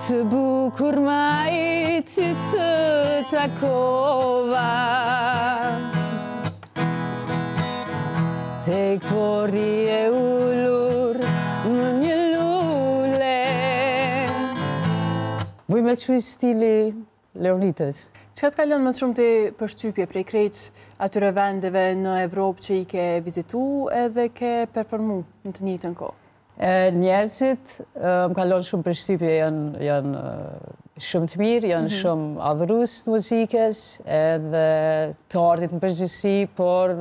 të bukur maj ty të takova tek pori e ullur në një lule. Buj me quj stili Leonites. Çka të kalon më shumë të përshtypje prej krejt atyre vendeve në Evropë që i ke vizitu edhe ke performu në të njëjtën kohë? Njerëzit më kalon shumë përshtypje, janë shumë të mirë, janë shumë adhurus të muzikës edhe të artit në përgjithësi, por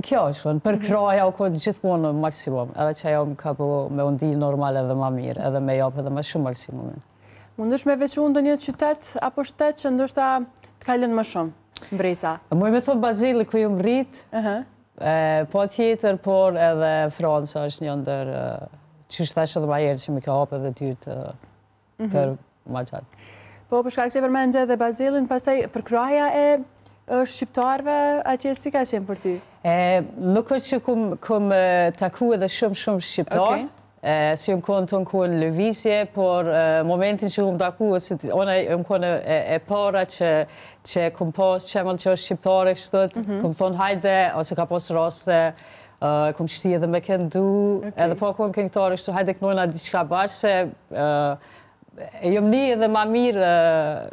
kjo është, për kraja u kohë gjithmonë në maksimum, edhe që ajo më ka po me undi normal edhe ma mirë, edhe me japë edhe ma shumë maksimumin. Mundesh me veçu ndonjë qytet apo shtet që ndoshta të kalon më shumë mbresa? Muj me thonë Bazili ku jam rrit, po tjetër, por edhe Franca është një ndër që thash edhe ma herë që mi ka hapë edhe dytë për ma qatë. Po për shkak që përmendje edhe Bazilin, pastaj për kraja e shqiptarëve atje si ka qenë për ty? Nuk është që kum taku edhe shumë shqiptarë, si jëmë konë të në konë lëvizje, por momentin që këmë taku, ona jëmë konë e para që këmë pas qemëll që është shqiptare kështët, këmë thonë hajde, ose ka pas raste, këmë qëti edhe me këndu, edhe po këmë këngëtare kështu, hajde kënojna diçka bashkë, se jëmë një edhe ma mirë,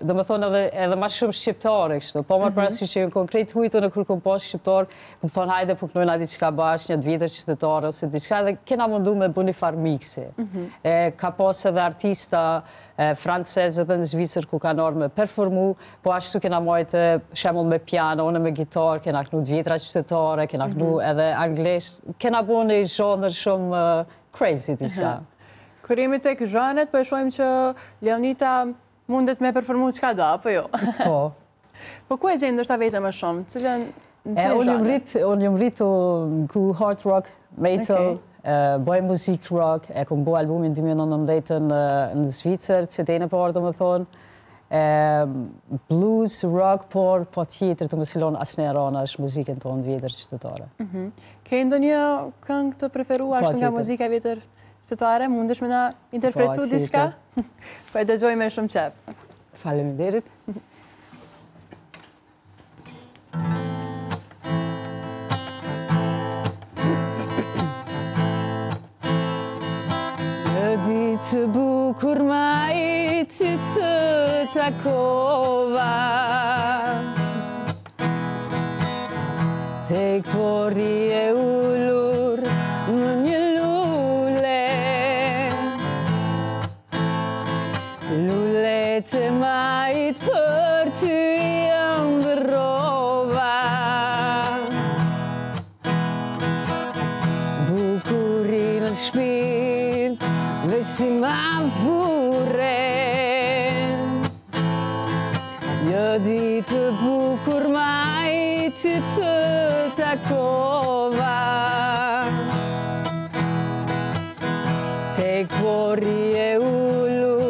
do me thonë edhe ma shumë shqiptare kështu, po marë parasysh që jënë konkret hujtu në kur këmë pas shqiptarë, këmë thonë hajde po kënojna diçka bashkë, një të vjetër qytetare ose diçka, dhe kena mundu me bu një farë miksi. Ka pas edhe artista franceze dhe në Zvicër ku kanë orë me performu, po ashtu kena majtë shemull me piano, une me gitarë, kena kënu të vjetra qytetare, kena kënu edhe anglisht, kena bu një zhonër shumë crazy diçka. Kur jemi tek zhanët, po e shohim që Leonita mundet me performu çka do, apo jo? Po. Po ku e gjenë ndoshta vetëm më shumë? Unë jam rritu ku hard rock, metal, bëj muzik rock, e kom bu albumin 2019 në Zvicër, CD-në po ardhë më thonë, blues, rock, por po tjetër të më silon asë një arana është muzikën tonë vjetër qytetare. Ke ndonjë këngë të preferuar nga muzika vjetër qytetare, mundesh me na interpretu diçka? Po e dëgjoj me shumë qef. Faleminderit. Një ditë të bukur maj ty të takova tek pori e ullur në një të majt për ty jam dërova bukurin e shpirt veç si ma vure një ditë të bukur majt ty të takova tek pori e ullur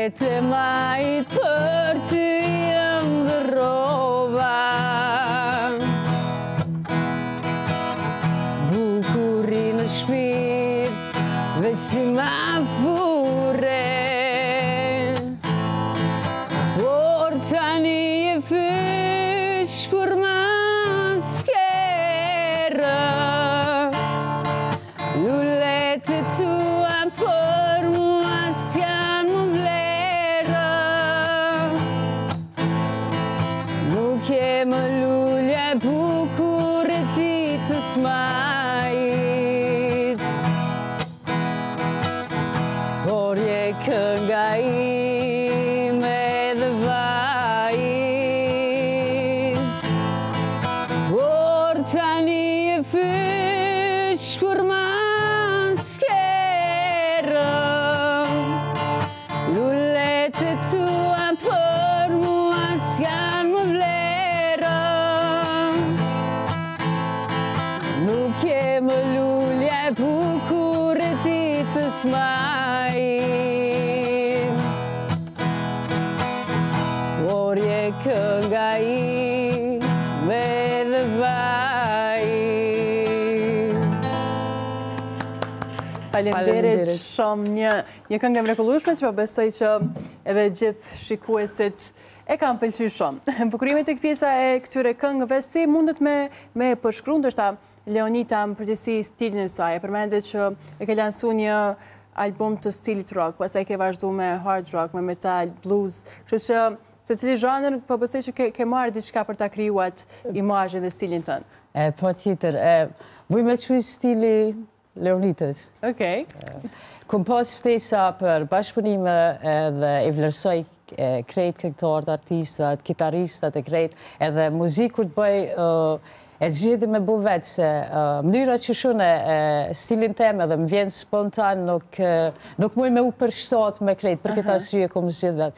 të majt për ty jam dërova bukurin e shpirt veç si ma fure por tani e fysh kur ma skerë lullet e tua për mua s'jan më vlerë. Më lulja e bukur e ditës majt por je kënga ime dhe vajt por tani e fysh kur ma skerë lullet e tua për mua s'jan më vlerë. Nuk je më lulja e bukur e ditës majt por je kënga ime dhe vajt Faleminderit shumë, një këngë e mrekullueshme që besoj që edhe gjithë shikuesit e kam pëlqyer shumë. Bukurimi tek pjesa e këtyre këngëve, si mundet me përshkruan ndoshta Leonita në përgjithësi stilin e saj. Përmendet që e ke lansuar një album të stilit rock, pastaj ke vazhduar me hard rock, me metal, blues, kështu që secili zhanër po besoj që ke marrë diçka për ta krijuar imazhin dhe stilin tënd. Po tjetër, vuj me quj stili Leonitës. Okej. Kom pas ftesa për bashkëpunime edhe i vlerësoj krejt këngëtarët, artistat, kitaristat e krejt, edhe muzikur të bëj e zgjidhi me bu vetë se mënyra që shune stilin tem edhe më vjen spontan nuk muj me u përshtat me krejt, për këtë arsye kom zgjidh vetë.